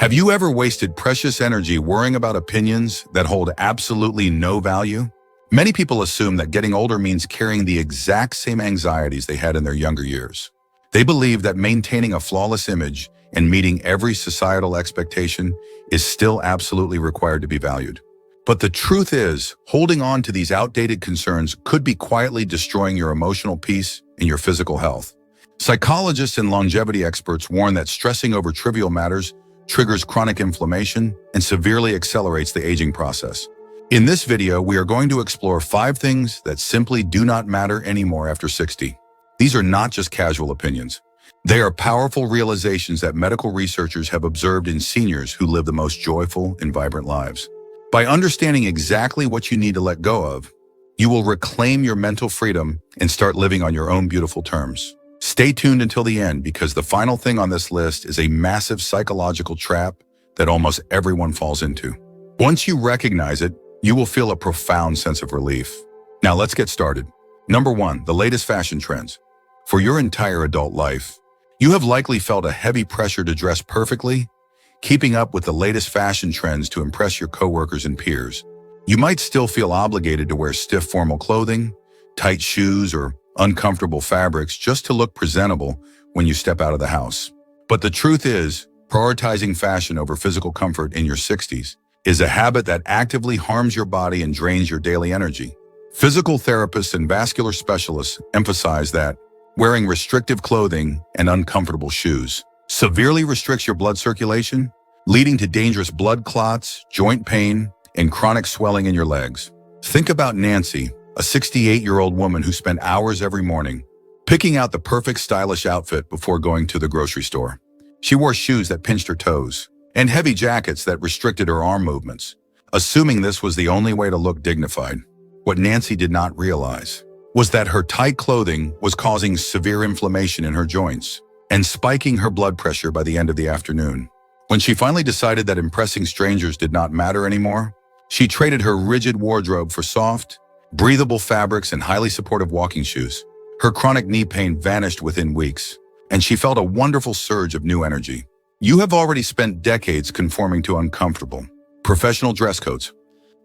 Have you ever wasted precious energy worrying about opinions that hold absolutely no value? Many people assume that getting older means carrying the exact same anxieties they had in their younger years. They believe that maintaining a flawless image and meeting every societal expectation is still absolutely required to be valued. But the truth is, holding on to these outdated concerns could be quietly destroying your emotional peace and your physical health. Psychologists and longevity experts warn that stressing over trivial matters triggers chronic inflammation and severely accelerates the aging process. In this video, we are going to explore 5 things that simply do not matter anymore after 60. These are not just casual opinions. They are powerful realizations that medical researchers have observed in seniors who live the most joyful and vibrant lives. By understanding exactly what you need to let go of, you will reclaim your mental freedom and start living on your own beautiful terms. Stay tuned until the end because the final thing on this list is a massive psychological trap that almost everyone falls into. Once you recognize it, you will feel a profound sense of relief. Now let's get started. Number 1, the latest fashion trends. For your entire adult life, you have likely felt a heavy pressure to dress perfectly, keeping up with the latest fashion trends to impress your coworkers and peers. You might still feel obligated to wear stiff formal clothing, tight shoes, or uncomfortable fabrics just to look presentable when you step out of the house. But the truth is, prioritizing fashion over physical comfort in your 60s is a habit that actively harms your body and drains your daily energy. Physical therapists and vascular specialists emphasize that wearing restrictive clothing and uncomfortable shoes severely restricts your blood circulation, leading to dangerous blood clots, joint pain, and chronic swelling in your legs. Think about Nancy, a 68-year-old woman who spent hours every morning picking out the perfect stylish outfit before going to the grocery store. She wore shoes that pinched her toes and heavy jackets that restricted her arm movements, assuming this was the only way to look dignified. What Nancy did not realize was that her tight clothing was causing severe inflammation in her joints and spiking her blood pressure by the end of the afternoon. When she finally decided that impressing strangers did not matter anymore, she traded her rigid wardrobe for soft, breathable fabrics and highly supportive walking shoes. Her chronic knee pain vanished within weeks, and she felt a wonderful surge of new energy. You have already spent decades conforming to uncomfortable, professional dress codes.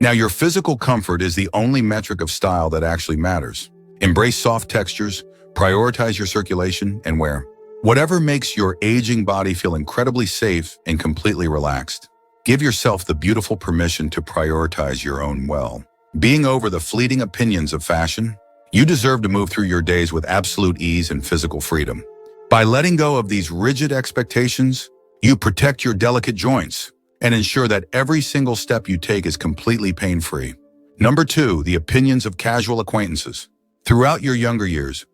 Now your physical comfort is the only metric of style that actually matters. Embrace soft textures, prioritize your circulation, and wear whatever makes your aging body feel incredibly safe and completely relaxed. Give yourself the beautiful permission to prioritize your own well. Being over the fleeting opinions of fashion, you deserve to move through your days with absolute ease and physical freedom. By letting go of these rigid expectations, you protect your delicate joints and ensure that every single step you take is completely pain-free. Number 2, the opinions of casual acquaintances. Throughout your younger years,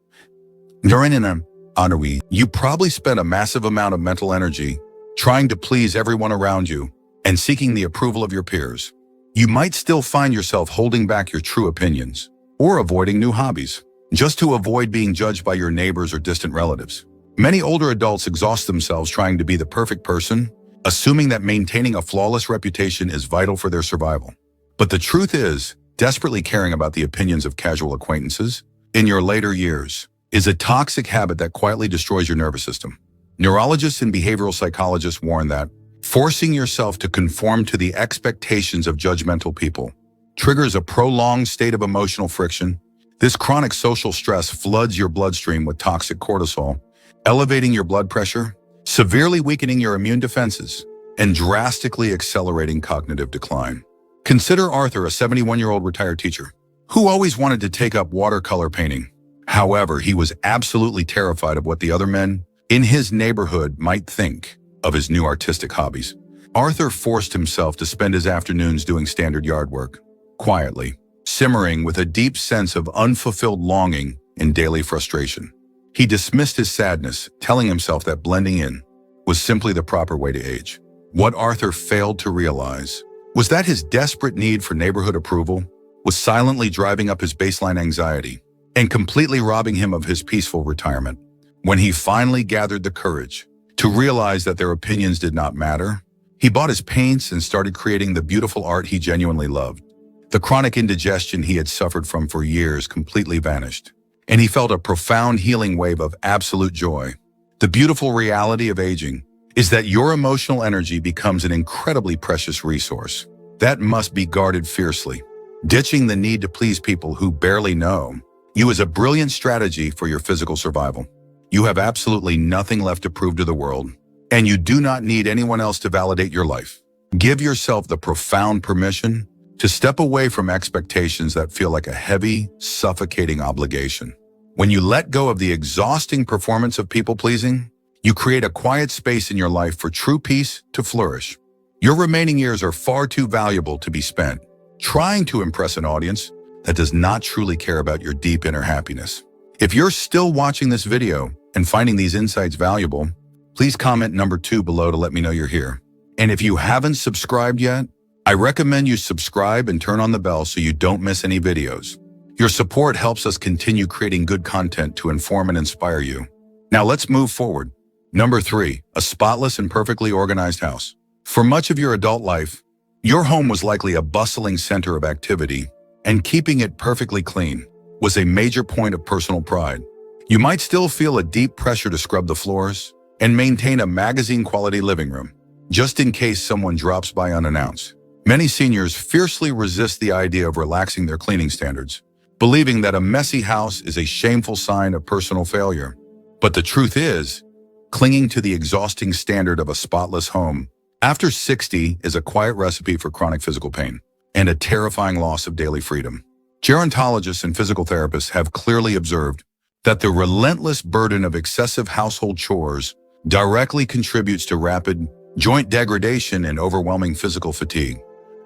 you probably spent a massive amount of mental energy trying to please everyone around you and seeking the approval of your peers. You might still find yourself holding back your true opinions or avoiding new hobbies just to avoid being judged by your neighbors or distant relatives. Many older adults exhaust themselves trying to be the perfect person, assuming that maintaining a flawless reputation is vital for their survival. But the truth is, desperately caring about the opinions of casual acquaintances in your later years is a toxic habit that quietly destroys your nervous system. Neurologists and behavioral psychologists warn that forcing yourself to conform to the expectations of judgmental people triggers a prolonged state of emotional friction. This chronic social stress floods your bloodstream with toxic cortisol, elevating your blood pressure, severely weakening your immune defenses, and drastically accelerating cognitive decline. Consider Arthur, a 71-year-old retired teacher, who always wanted to take up watercolor painting. However, he was absolutely terrified of what the other men in his neighborhood might think of his new artistic hobbies. Arthur forced himself to spend his afternoons doing standard yard work, quietly, simmering with a deep sense of unfulfilled longing and daily frustration. He dismissed his sadness, telling himself that blending in was simply the proper way to age. What Arthur failed to realize was that his desperate need for neighborhood approval was silently driving up his baseline anxiety and completely robbing him of his peaceful retirement. When he finally gathered the courage to realize that their opinions did not matter, he bought his paints and started creating the beautiful art he genuinely loved. The chronic indigestion he had suffered from for years completely vanished, and he felt a profound healing wave of absolute joy. The beautiful reality of aging is that your emotional energy becomes an incredibly precious resource that must be guarded fiercely. Ditching the need to please people who barely know you is a brilliant strategy for your physical survival. You have absolutely nothing left to prove to the world, and you do not need anyone else to validate your life. Give yourself the profound permission to step away from expectations that feel like a heavy, suffocating obligation. When you let go of the exhausting performance of people-pleasing, you create a quiet space in your life for true peace to flourish. Your remaining years are far too valuable to be spent trying to impress an audience that does not truly care about your deep inner happiness. If you're still watching this video and finding these insights valuable, please comment number 2 below to let me know you're here. And if you haven't subscribed yet, I recommend you subscribe and turn on the bell so you don't miss any videos. Your support helps us continue creating good content to inform and inspire you. Now let's move forward. Number 3, a spotless and perfectly organized house. For much of your adult life, your home was likely a bustling center of activity, and keeping it perfectly clean was a major point of personal pride. You might still feel a deep pressure to scrub the floors and maintain a magazine-quality living room, just in case someone drops by unannounced. Many seniors fiercely resist the idea of relaxing their cleaning standards, believing that a messy house is a shameful sign of personal failure. But the truth is, clinging to the exhausting standard of a spotless home after 60 is a quiet recipe for chronic physical pain and a terrifying loss of daily freedom. Gerontologists and physical therapists have clearly observed that the relentless burden of excessive household chores directly contributes to rapid joint degradation and overwhelming physical fatigue.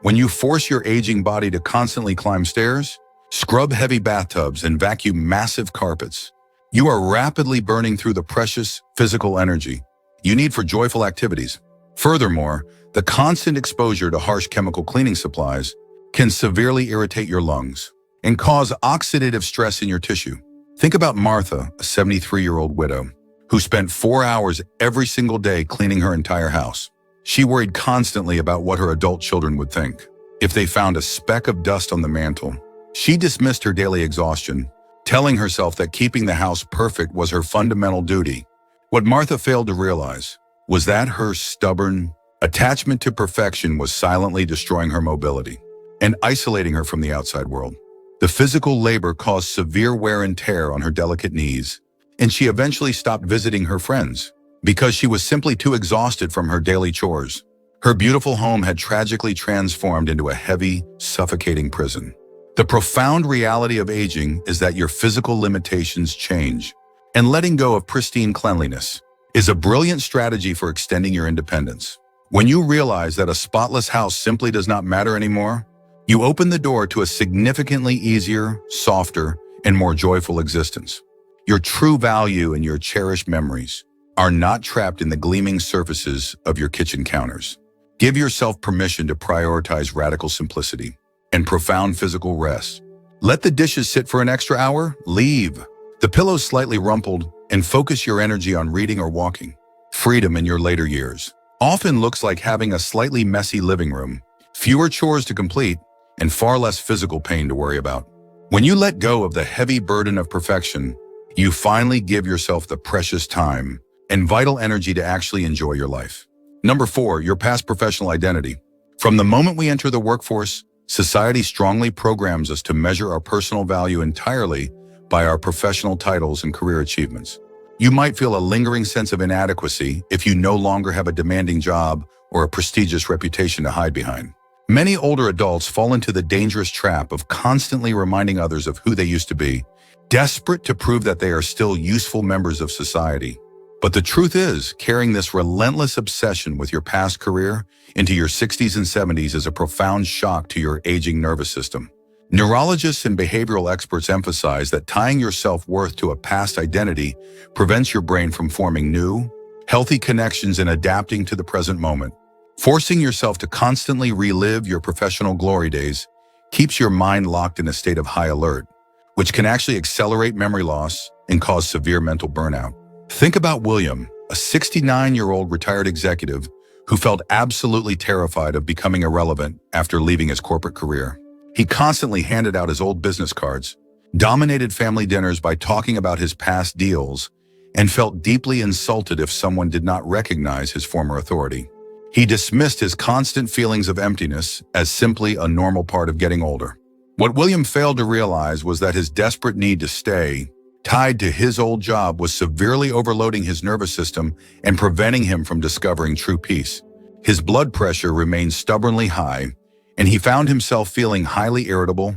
When you force your aging body to constantly climb stairs, scrub heavy bathtubs, and vacuum massive carpets, you are rapidly burning through the precious physical energy you need for joyful activities. Furthermore, the constant exposure to harsh chemical cleaning supplies can severely irritate your lungs and cause oxidative stress in your tissue. Think about Martha, a 73-year-old widow, who spent 4 hours every single day cleaning her entire house. She worried constantly about what her adult children would think if they found a speck of dust on the mantle. She dismissed her daily exhaustion, telling herself that keeping the house perfect was her fundamental duty. What Martha failed to realize was that her stubborn attachment to perfection was silently destroying her mobility and isolating her from the outside world. The physical labor caused severe wear and tear on her delicate knees, and she eventually stopped visiting her friends because she was simply too exhausted from her daily chores. Her beautiful home had tragically transformed into a heavy, suffocating prison. The profound reality of aging is that your physical limitations change, and letting go of pristine cleanliness is a brilliant strategy for extending your independence. When you realize that a spotless house simply does not matter anymore, you open the door to a significantly easier, softer, and more joyful existence. Your true value and your cherished memories are not trapped in the gleaming surfaces of your kitchen counters. Give yourself permission to prioritize radical simplicity and profound physical rest. Let the dishes sit for an extra hour, leave the pillows slightly rumpled, and focus your energy on reading or walking. Freedom in your later years often looks like having a slightly messy living room, fewer chores to complete, and far less physical pain to worry about. When you let go of the heavy burden of perfection, you finally give yourself the precious time and vital energy to actually enjoy your life. Number 4, your past professional identity. From the moment we enter the workforce, society strongly programs us to measure our personal value entirely by our professional titles and career achievements. You might feel a lingering sense of inadequacy if you no longer have a demanding job or a prestigious reputation to hide behind. Many older adults fall into the dangerous trap of constantly reminding others of who they used to be, desperate to prove that they are still useful members of society. But the truth is, carrying this relentless obsession with your past career into your 60s and 70s is a profound shock to your aging nervous system. Neurologists and behavioral experts emphasize that tying your self-worth to a past identity prevents your brain from forming new, healthy connections and adapting to the present moment. Forcing yourself to constantly relive your professional glory days keeps your mind locked in a state of high alert, which can actually accelerate memory loss and cause severe mental burnout. Think about William, a 69-year-old retired executive who felt absolutely terrified of becoming irrelevant after leaving his corporate career. He constantly handed out his old business cards, dominated family dinners by talking about his past deals, and felt deeply insulted if someone did not recognize his former authority. He dismissed his constant feelings of emptiness as simply a normal part of getting older. What William failed to realize was that his desperate need to stay tied to his old job was severely overloading his nervous system and preventing him from discovering true peace. His blood pressure remained stubbornly high, and he found himself feeling highly irritable,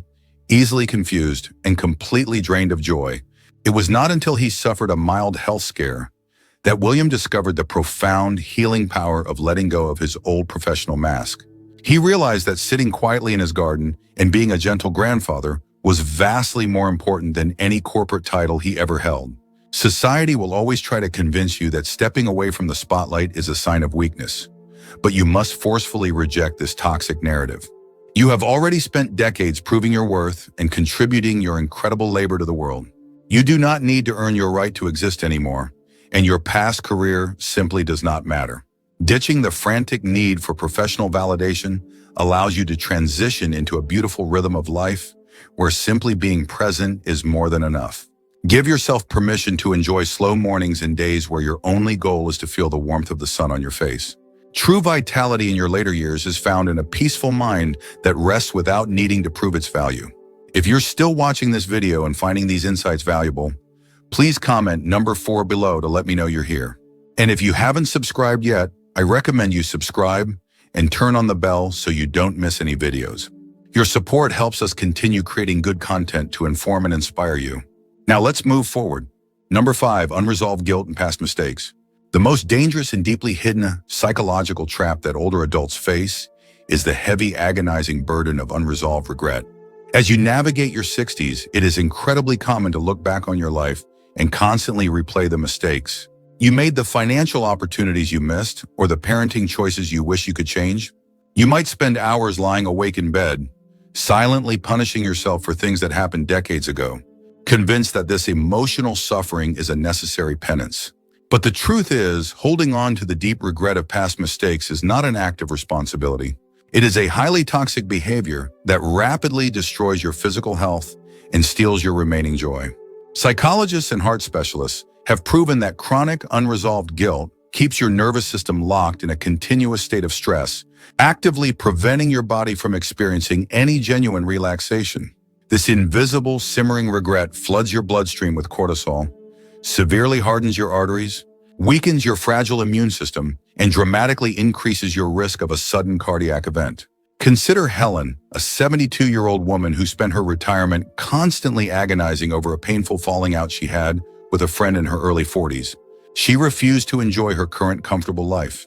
easily confused, and completely drained of joy. It was not until he suffered a mild health scare that William discovered the profound healing power of letting go of his old professional mask. He realized that sitting quietly in his garden and being a gentle grandfather was vastly more important than any corporate title he ever held. Society will always try to convince you that stepping away from the spotlight is a sign of weakness, but you must forcefully reject this toxic narrative. You have already spent decades proving your worth and contributing your incredible labor to the world. You do not need to earn your right to exist anymore, and your past career simply does not matter. Ditching the frantic need for professional validation allows you to transition into a beautiful rhythm of life where simply being present is more than enough. Give yourself permission to enjoy slow mornings and days where your only goal is to feel the warmth of the sun on your face. True vitality in your later years is found in a peaceful mind that rests without needing to prove its value. If you're still watching this video and finding these insights valuable, please comment number 4 below to let me know you're here. And if you haven't subscribed yet, I recommend you subscribe and turn on the bell so you don't miss any videos. Your support helps us continue creating good content to inform and inspire you. Now let's move forward. Number 5, unresolved guilt and past mistakes. The most dangerous and deeply hidden psychological trap that older adults face is the heavy, agonizing burden of unresolved regret. As you navigate your 60s, it is incredibly common to look back on your life and constantly replay the mistakes you made, the financial opportunities you missed, or the parenting choices you wish you could change. You might spend hours lying awake in bed, silently punishing yourself for things that happened decades ago, convinced that this emotional suffering is a necessary penance. But the truth is, holding on to the deep regret of past mistakes is not an act of responsibility. It is a highly toxic behavior that rapidly destroys your physical health and steals your remaining joy. Psychologists and heart specialists have proven that chronic unresolved guilt keeps your nervous system locked in a continuous state of stress, actively preventing your body from experiencing any genuine relaxation. This invisible, simmering regret floods your bloodstream with cortisol, severely hardens your arteries, weakens your fragile immune system, and dramatically increases your risk of a sudden cardiac event. Consider Helen, a 72-year-old woman who spent her retirement constantly agonizing over a painful falling out she had with a friend in her early 40s. She refused to enjoy her current comfortable life,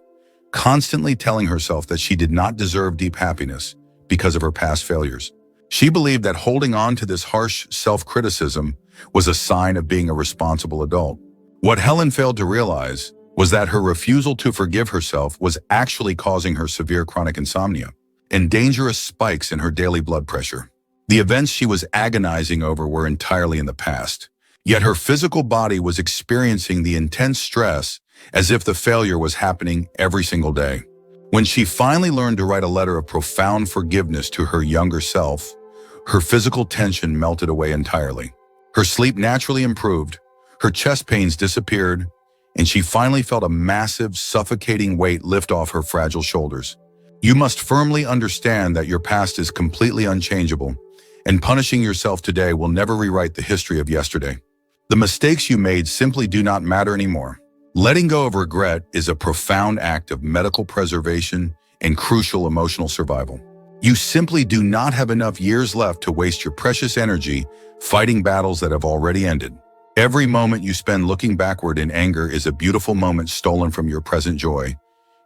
constantly telling herself that she did not deserve deep happiness because of her past failures. She believed that holding on to this harsh self-criticism was a sign of being a responsible adult. What Helen failed to realize was that her refusal to forgive herself was actually causing her severe chronic insomnia and dangerous spikes in her daily blood pressure. The events she was agonizing over were entirely in the past, yet her physical body was experiencing the intense stress as if the failure was happening every single day. When she finally learned to write a letter of profound forgiveness to her younger self, her physical tension melted away entirely. Her sleep naturally improved, her chest pains disappeared, and she finally felt a massive, suffocating weight lift off her fragile shoulders. You must firmly understand that your past is completely unchangeable, and punishing yourself today will never rewrite the history of yesterday. The mistakes you made simply do not matter anymore. Letting go of regret is a profound act of medical preservation and crucial emotional survival. You simply do not have enough years left to waste your precious energy fighting battles that have already ended. Every moment you spend looking backward in anger is a beautiful moment stolen from your present joy,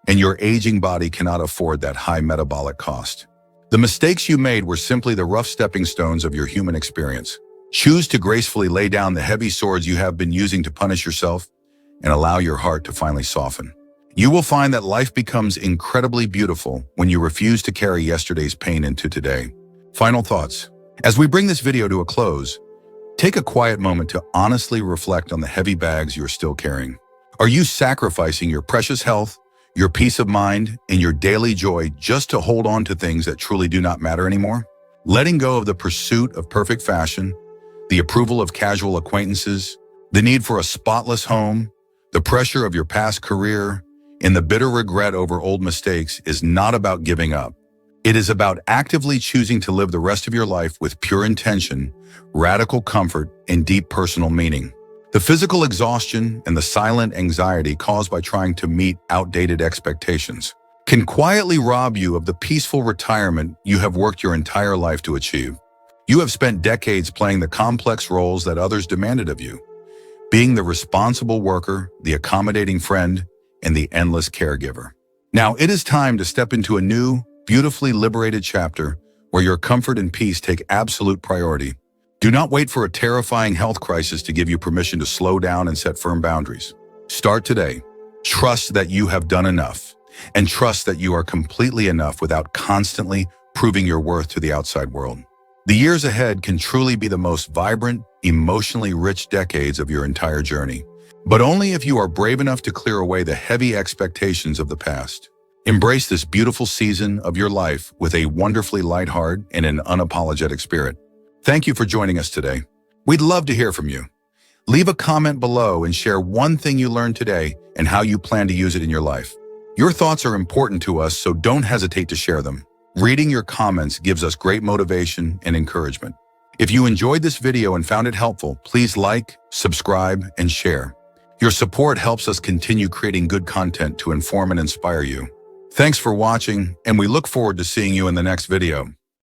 and your aging body cannot afford that high metabolic cost. The mistakes you made were simply the rough stepping stones of your human experience. Choose to gracefully lay down the heavy swords you have been using to punish yourself and allow your heart to finally soften. You will find that life becomes incredibly beautiful when you refuse to carry yesterday's pain into today. Final thoughts. As we bring this video to a close, take a quiet moment to honestly reflect on the heavy bags you're still carrying. Are you sacrificing your precious health, your peace of mind, and your daily joy just to hold on to things that truly do not matter anymore? Letting go of the pursuit of perfect fashion, the approval of casual acquaintances, The need for a spotless home, the pressure of your past career, and the bitter regret over old mistakes is not about giving up. It is about actively choosing to live the rest of your life with pure intention, radical comfort, and deep personal meaning. The physical exhaustion and the silent anxiety caused by trying to meet outdated expectations can quietly rob you of the peaceful retirement you have worked your entire life to achieve. You have spent decades playing the complex roles that others demanded of you, being the responsible worker, the accommodating friend, and the endless caregiver. Now it is time to step into a new, beautifully liberated chapter where your comfort and peace take absolute priority. Do not wait for a terrifying health crisis to give you permission to slow down and set firm boundaries. Start today. Trust that you have done enough, and trust that you are completely enough without constantly proving your worth to the outside world. The years ahead can truly be the most vibrant, emotionally rich decades of your entire journey, but only if you are brave enough to clear away the heavy expectations of the past. Embrace this beautiful season of your life with a wonderfully light heart and an unapologetic spirit. Thank you for joining us today. We'd love to hear from you. Leave a comment below and share one thing you learned today and how you plan to use it in your life. Your thoughts are important to us, so don't hesitate to share them. Reading your comments gives us great motivation and encouragement. If you enjoyed this video and found it helpful, please like, subscribe, and share. Your support helps us continue creating good content to inform and inspire you. Thanks for watching, and we look forward to seeing you in the next video.